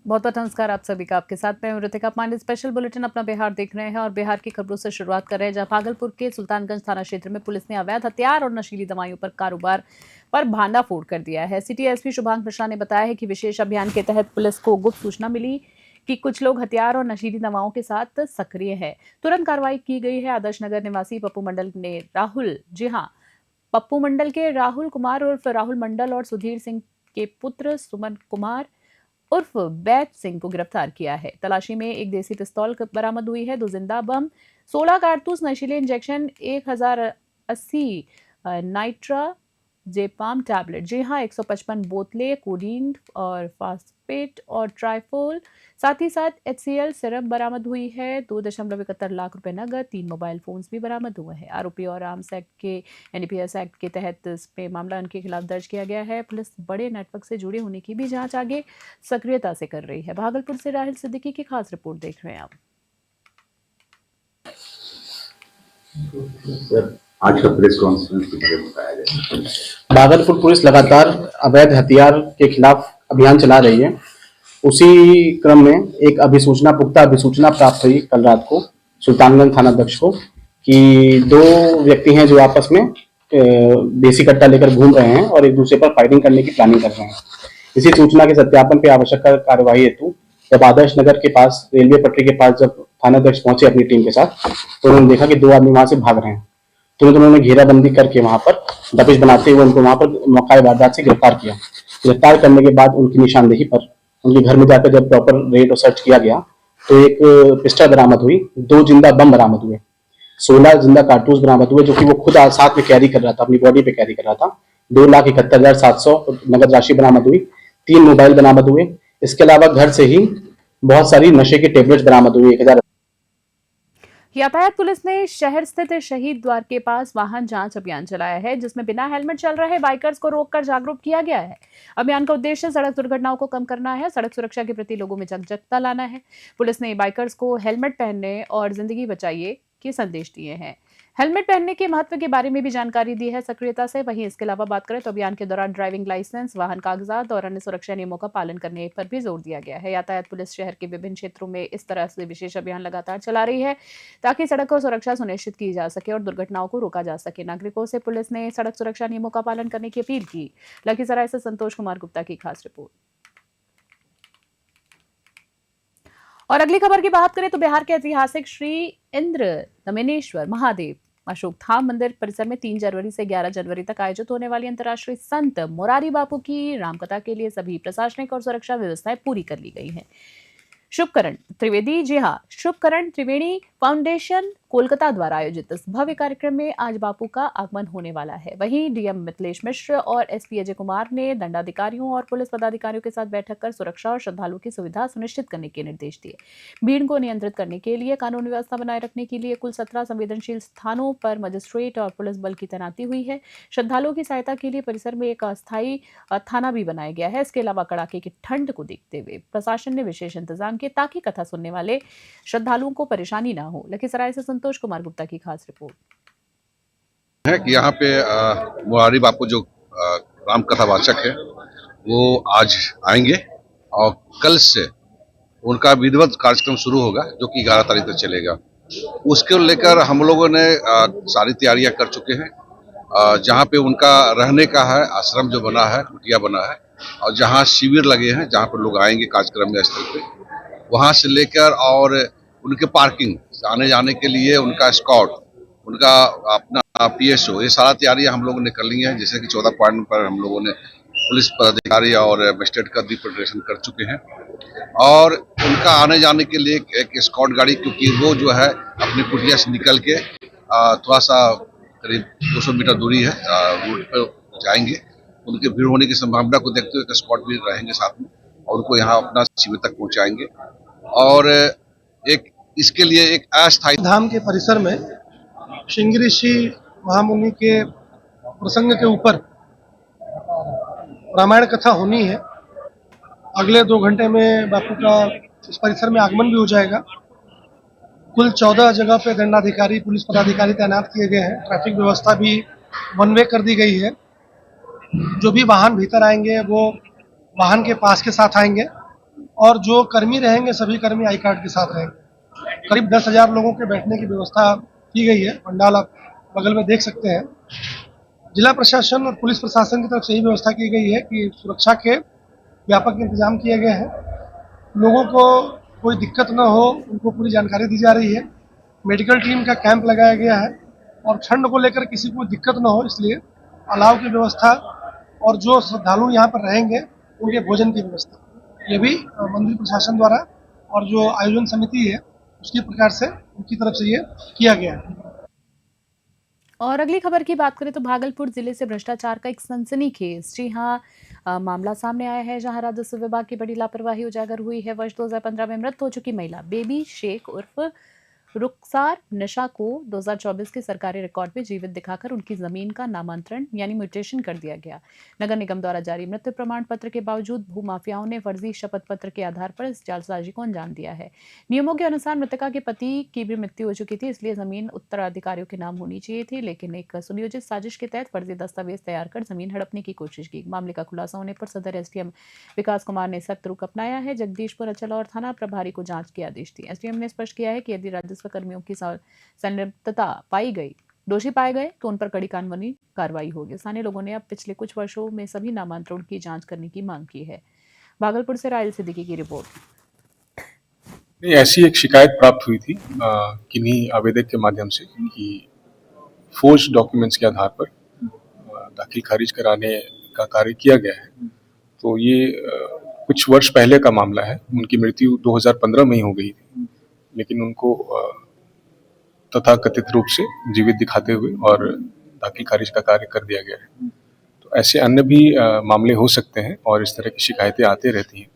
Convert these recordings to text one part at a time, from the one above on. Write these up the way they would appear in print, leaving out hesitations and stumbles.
बहुत बहुत नमस्कार आप सभी का। आपके साथ मैं ऋतिका पांडे। स्पेशल बुलेटिन अपना बिहार देख रहे हैं और बिहार की खबरों से शुरुआत कर रहे हैं, जहां भागलपुर के सुल्तानगंज थाना क्षेत्र में पुलिस ने अवैध हथियार और नशीली दवाइयों पर कारोबार पर भांडाफोड़ कर दिया है। सिटी एसपी शुभांग मिश्रा ने बताया है कि विशेष अभियान के तहत पुलिस को गुप्त सूचना मिली कि कुछ लोग हथियार और नशीली दवाओं के साथ सक्रिय है। तुरंत कार्रवाई की गई है। आदर्श नगर निवासी पप्पू मंडल ने पप्पू मंडल के राहुल कुमार उर्फ राहुल मंडल और सुधीर सिंह के पुत्र सुमन कुमार उर्फ बैच सिंह को गिरफ्तार किया है। तलाशी में एक देसी पिस्तौल बरामद हुई है, 2 जिंदा बम, 16 कारतूस नशीले इंजेक्शन, 1080 नाइट्रा जेपाम टैबलेट, जी हाँ, 155 बोतलें कोडीन और फास्फेट और ट्राइफोल, साथ ही साथ HCl सिरप बरामद हुई है। 2.71 लाख रुपए नगद, 3 मोबाइल फोन्स भी बरामद हुए हैं। आरोपी और आर्म्स एक्ट के NDPS एक्ट के तहत इस पे मामला उनके खिलाफ दर्ज किया गया है। पुलिस बड़े नेटवर्क से जुड़े होने की भी जांच आगे सक्रियता से कर रही है। भागलपुर से राहिल सिद्दीकी की खास रिपोर्ट देख रहे हैं आप। आज का प्रेस कॉन्फ्रेंस के बारे में बताया गया। भागलपुर पुलिस लगातार अवैध हथियार के खिलाफ अभियान चला रही है। उसी क्रम में एक पुख्ता अभिसूचना प्राप्त हुई कल रात को सुल्तानगंज थाना अध्यक्ष को कि 2 व्यक्ति हैं जो आपस में देसी कट्टा लेकर घूम रहे हैं और एक दूसरे पर फायरिंग करने की प्लानिंग कर रहे हैं। इसी सूचना के सत्यापन पे आवश्यक कार्यवाही हेतु जब आदर्श नगर के पास रेलवे पटरी के पास जब थाना अध्यक्ष पहुंचे अपनी टीम के साथ, तो उन्होंने देखा कि 2 आदमी वहां से भाग रहे हैं। तुरंत उन्होंने घेराबंदी करके वहां पर दबिश बनाते हुए उनको वहां पर मौका वारदात से गिरफ्तार किया। गिरफ्तार करने के बाद उनकी निशानदेही पर उनके घर में जाकर जब प्रॉपर रेड और सर्च किया गया तो एक पिस्टल बरामद हुई, 2 जिंदा बम बरामद हुए, 16 जिंदा कारतूस बरामद हुए जो कि वो खुद साथ में कैरी कर रहा था, अपनी बॉडी पे कैरी कर रहा था। 2,71,700 नगद राशि बरामद हुई, 3 मोबाइल बरामद हुए। इसके अलावा घर से ही बहुत सारी नशे की टेबलेट्स बरामद हुई। 1000 यातायात पुलिस ने शहर स्थित शहीद द्वार के पास वाहन जांच अभियान चलाया है, जिसमें बिना हेलमेट चल रहे बाइकर्स को रोककर जागरूक किया गया है। अभियान का उद्देश्य सड़क दुर्घटनाओं को कम करना है, सड़क सुरक्षा के प्रति लोगों में जागरूकता लाना है। पुलिस ने बाइकर्स को हेलमेट पहनने और जिंदगी बचाइए के संदेश दिए हैं। हेलमेट पहनने के महत्व के बारे में भी जानकारी दी है सक्रियता से। वहीं इसके अलावा बात करें तो अभियान के दौरान ड्राइविंग लाइसेंस, वाहन कागजात और अन्य सुरक्षा नियमों का पालन करने पर भी जोर दिया गया है। यातायात पुलिस शहर के विभिन्न क्षेत्रों में इस तरह से विशेष अभियान लगातार चला रही है ताकि सड़क और सुरक्षा सुनिश्चित की जा सके और दुर्घटनाओं को रोका जा सके। नागरिकों से पुलिस ने सड़क सुरक्षा नियमों का पालन करने की अपील की। लखीसराय से संतोष कुमार गुप्ता की खास रिपोर्ट। और अगली खबर की बात करें तो बिहार के ऐतिहासिक श्री इंद्र दमनेश्वर महादेव अशोक धाम मंदिर परिसर में 3 जनवरी से 11 जनवरी तक आयोजित होने वाली अंतर्राष्ट्रीय संत मोरारी बापू की रामकथा के लिए सभी प्रशासनिक और सुरक्षा व्यवस्थाएं पूरी कर ली गई हैं। शुभकरण त्रिवेदी, जी हाँ, शुभकरण त्रिवेणी फाउंडेशन कोलकाता द्वारा आयोजित इस भव्य कार्यक्रम में आज बापू का आगमन होने वाला है। वहीं डीएम मिथिलेश मिश्र और एसपी अजय कुमार ने दंडाधिकारियों और पुलिस पदाधिकारियों के साथ बैठक कर सुरक्षा और श्रद्धालुओं की सुविधा सुनिश्चित करने के निर्देश दिए। भीड़ को नियंत्रित करने के लिए कानून व्यवस्था बनाए रखने के लिए कुल 17 संवेदनशील स्थानों पर मजिस्ट्रेट और पुलिस बल की तैनाती हुई है। श्रद्धालुओं की सहायता के लिए परिसर में एक अस्थायी थाना भी बनाया गया है। इसके अलावा कड़ाके की ठंड को देखते हुए प्रशासन ने विशेष इंतजाम किए ताकि कथा सुनने वाले श्रद्धालुओं को परेशानी न हो। लखीसराय से संतोष कुमार गुप्ता की खास रिपोर्ट है कि यहाँ पे मोरारी बापू जो राम कथावाचक है वो आज आएंगे और कल से उनका विधिवत कार्यक्रम शुरू होगा जो कि 11 तारीख तक चलेगा। उसके लेकर हम लोगों ने सारी तैयारियां कर चुके हैं। जहाँ पे उनका रहने का है आश्रम जो बना है, कुटिया बना है, और जहाँ शिविर लगे हैं जहाँ पर लोग आएंगे कार्यक्रम में स्थल पे, वहाँ से लेकर और उनके पार्किंग आने जाने के लिए उनका स्कॉट, उनका अपना PSO, ये सारा तैयारियां हम लोगों ने कर ली हैं। जैसे कि 14 पॉइंट पर हम लोगों ने पुलिस पदाधिकारी और मजिस्ट्रेट का रिप्रेजेंटेशन कर चुके हैं और उनका आने जाने के लिए एक स्कॉट गाड़ी, क्योंकि वो जो है अपनी कुटिया से निकल के थोड़ा सा करीब 200 मीटर दूरी है रूट पर जाएंगे। उनके भीड़ होने की संभावना को देखते हुए एक स्कॉट भी रहेंगे साथ में और उनको यहाँ अपना शिविर तक पहुँचाएंगे। और एक इसके लिए एक अस्थायी धाम के परिसर में श्रृंगी ऋषि महामुनि के प्रसंग के ऊपर रामायण कथा होनी है। अगले 2 घंटे में बापू का इस परिसर में आगमन भी हो जाएगा। कुल 14 जगह पे दंडाधिकारी, पुलिस पदाधिकारी तैनात किए गए हैं। ट्रैफिक व्यवस्था भी वन वे कर दी गई है। जो भी वाहन भीतर आएंगे वो वाहन के पास के साथ आएंगे और जो कर्मी रहेंगे सभी कर्मी आई कार्ड के साथ रहेंगे। करीब 10,000 लोगों के बैठने की व्यवस्था की गई है। पंडाल आप बगल में देख सकते हैं। जिला प्रशासन और पुलिस प्रशासन की तरफ से यही व्यवस्था की गई है कि सुरक्षा के व्यापक इंतजाम किए गए हैं। लोगों को कोई दिक्कत न हो, उनको पूरी जानकारी दी जा रही है। मेडिकल टीम का कैंप लगाया गया है और ठंड को लेकर किसी को दिक्कत न हो, इसलिए अलाव की व्यवस्था और जो श्रद्धालु यहाँ पर रहेंगे उनके भोजन की व्यवस्था ये भी मंदिर प्रशासन द्वारा और जो आयोजन समिति है उसकी प्रकार से उनकी तरफ से ये किया गया है। और अगली खबर की बात करें तो भागलपुर जिले से भ्रष्टाचार का एक सनसनीखेज मामला सामने आया है, जहां राजस्व विभाग की बड़ी लापरवाही उजागर हुई है। वर्ष 2015 में मृत हो चुकी महिला बेबी शेख उर्फ रुखसार नशा को 2024 के सरकारी रिकॉर्ड में जीवित दिखाकर उनकी जमीन का नामांतरण यानी म्यूटेशन कर दिया गया। नगर निगम द्वारा जारी मृत्यु प्रमाण पत्र के बावजूद भूमाफियाओं ने फर्जी शपथ पत्र के आधार पर इस जालसाजी को अंजाम दिया है। नियमों के अनुसार मृतका के पति की भी मृत्यु हो चुकी थी, इसलिए जमीन उत्तराधिकारियों के नाम होनी चाहिए थी, लेकिन एक सुनियोजित साजिश के तहत फर्जी दस्तावेज तैयार कर जमीन हड़पने की कोशिश की। मामले का खुलासा होने पर सदर एसडीएम विकास कुमार ने सख्त रुख अपनाया है। जगदीशपुर अंचल और थाना प्रभारी को जांच के आदेश दिए। एसडीएम ने स्पष्ट किया है कि यदि राजस्व कर्मियों की संलिप्तता पाई गई, दोषी पाए गए तो उन पर कड़ी कानूनी कार्रवाई होगी। स्थानीय लोगों ने अब पिछले कुछ वर्षों में सभी नामांतरण की जांच करने की मांग की है। भागलपुर से रायल सिद्दीकी की रिपोर्ट। नहीं, ऐसी एक शिकायत प्राप्त हुई थी किन्हीं आवेदक के माध्यम से कि फोर्ज डॉक्यूमेंट्स के आधार पर दाखिल खारिज कराने का कार्य किया गया है। तो ये कुछ वर्ष पहले का मामला है। उनकी मृत्यु 2015 में ही हो गई थी, लेकिन उनको तथाकथित रूप से जीवित दिखाते हुए और दाखिल खारिज का कार्य कर दिया गया है। तो ऐसे अन्य भी मामले हो सकते हैं और इस तरह की शिकायतें आते रहती हैं।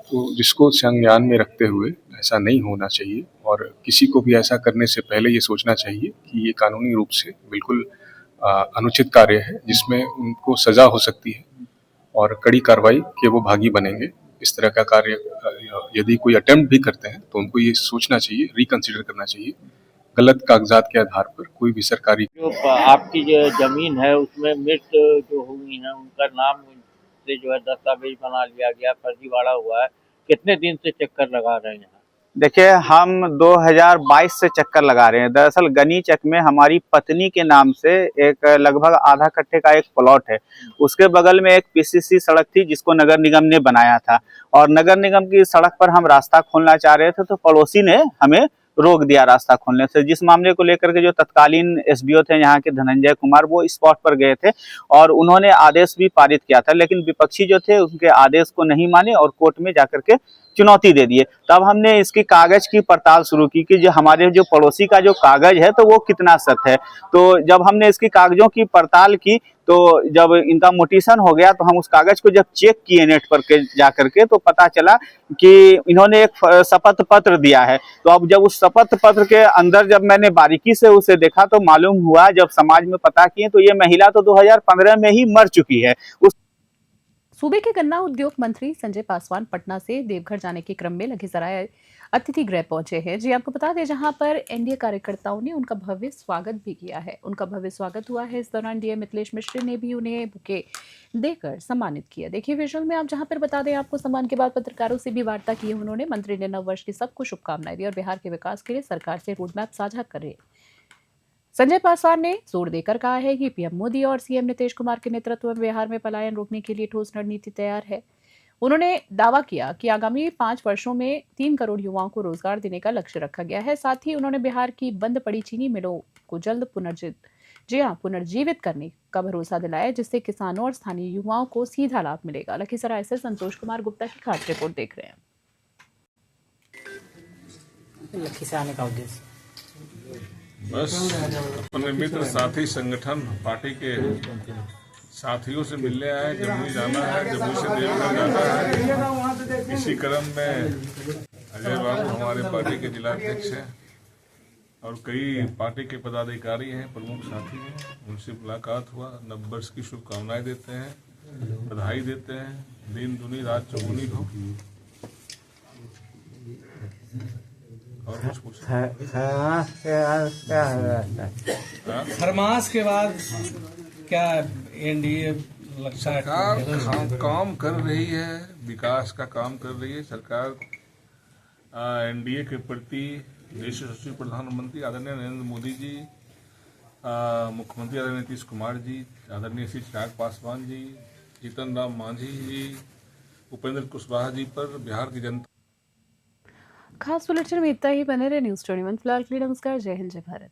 तो जिसको संज्ञान में रखते हुए ऐसा नहीं होना चाहिए और किसी को भी ऐसा करने से पहले ये सोचना चाहिए कि ये कानूनी रूप से बिल्कुल अनुचित कार्य है, जिसमें उनको सजा हो सकती है और कड़ी कार्रवाई के वो भागी बनेंगे। इस तरह का कार्य यदि कोई अटेम्प्ट भी करते हैं तो उनको ये सोचना चाहिए, रिकंसिडर करना चाहिए। गलत कागजात के आधार पर कोई भी सरकारी जो आपकी जो जमीन है उसमें मृत जो हुई है उनका नाम से जो है दस्तावेज बना लिया गया, फर्जीवाड़ा हुआ है। कितने दिन से चक्कर लगा रहे हैं? देखिए, हम 2022 से चक्कर लगा रहे हैं। दरअसल गनीचक में हमारी पत्नी के नाम से एक लगभग आधा कट्ठे का एक प्लॉट है। उसके बगल में एक पीसीसी सड़क थी जिसको नगर निगम ने बनाया था, और नगर निगम की सड़क पर हम रास्ता खोलना चाह रहे थे तो पड़ोसी ने हमें रोक दिया रास्ता खोलने से। जिस मामले को लेकर के जो तत्कालीन एसडीओ थे यहाँ के धनंजय कुमार, वो स्पॉट पर गए थे और उन्होंने आदेश भी पारित किया था, लेकिन विपक्षी जो थे उनके आदेश को नहीं माने और कोर्ट में जाकर के चुनौती दे दिए। तब हमने इसकी कागज की पड़ताल शुरू की कि जो हमारे जो पड़ोसी का जो कागज है तो वो कितना सत्य है। तो जब हमने इसकी कागजों की पड़ताल की तो जब इनका मोटिशन हो गया तो हम उस कागज को जब चेक किए नेट पर के जाकर के तो पता चला कि इन्होंने एक शपथ पत्र दिया है। तो अब जब उस शपथ पत्र के अंदर जब मैंने बारीकी से उसे देखा तो मालूम हुआ, जब समाज में पता किए तो ये महिला तो 2015 में ही मर चुकी है। सूबे के गन्ना उद्योग मंत्री संजय पासवान पटना से देवघर जाने के क्रम में लखीसराय अतिथि गृह पहुंचे हैं। जी आपको बता दें, जहां पर एनडीए कार्यकर्ताओं ने उनका भव्य स्वागत भी किया है। उनका भव्य स्वागत हुआ है। इस दौरान डीएम मिथिलेश मिश्र ने भी उन्हें बुके देकर सम्मानित किया। देखिए विजुअल में आप, जहां पर बता दें आपको, सम्मान के बाद पत्रकारों से भी वार्ता की उन्होंने। मंत्री ने नव वर्ष की सबको शुभकामनाएं दी और बिहार के विकास के लिए सरकार से रोडमैप साझा करे। संजय पासवान ने जोर देकर कहा है कि पीएम मोदी और सीएम नीतीश कुमार के नेतृत्व में बिहार में पलायन रोकने के लिए ठोस रणनीति तैयार है। उन्होंने दावा किया कि आगामी 5 वर्षों में 3 करोड़ युवाओं को रोजगार देने का लक्ष्य रखा गया है। साथ ही उन्होंने बिहार की बंद पड़ी चीनी मिलों को जल्द पुनर्जीवित करने का भरोसा दिलाया, जिससे किसानों और स्थानीय युवाओं को सीधा लाभ मिलेगा। लखीसराय से संतोष कुमार गुप्ता की खास रिपोर्ट देख रहे हैं। लखीसराय आने का उद्देश्य बस अपने मित्र साथी संगठन पार्टी के साथियों से मिलने आए। जमुई जाना है, जमुई से देवघर जाना है। इसी क्रम में अजय बाबू हमारे पार्टी के जिलाध्यक्ष हैं और कई पार्टी के पदाधिकारी हैं, प्रमुख साथी हैं। उनसे मुलाकात हुआ, नव वर्ष की शुभकामनाएं देते हैं, बधाई देते हैं। दिन दुनी रात चौगुनी हो। खरमास के बाद क्या एनडीए सरकार काम कर रही है, विकास का काम कर रही है सरकार। एनडीए के प्रति देश यशस्वी प्रधानमंत्री आदरणीय नरेंद्र मोदी जी, मुख्यमंत्री आदरणीय नीतीश कुमार जी, आदरणीय श्री चिराग पासवान जी, जीतन राम मांझी जी, उपेंद्र कुशवाहा जी पर बिहार की जनता। खास बुलेटिन में इतना ही। बने रहे न्यूज़ 21 फिलहाल के लिए नमस्कार। जय हिंद, जय भारत।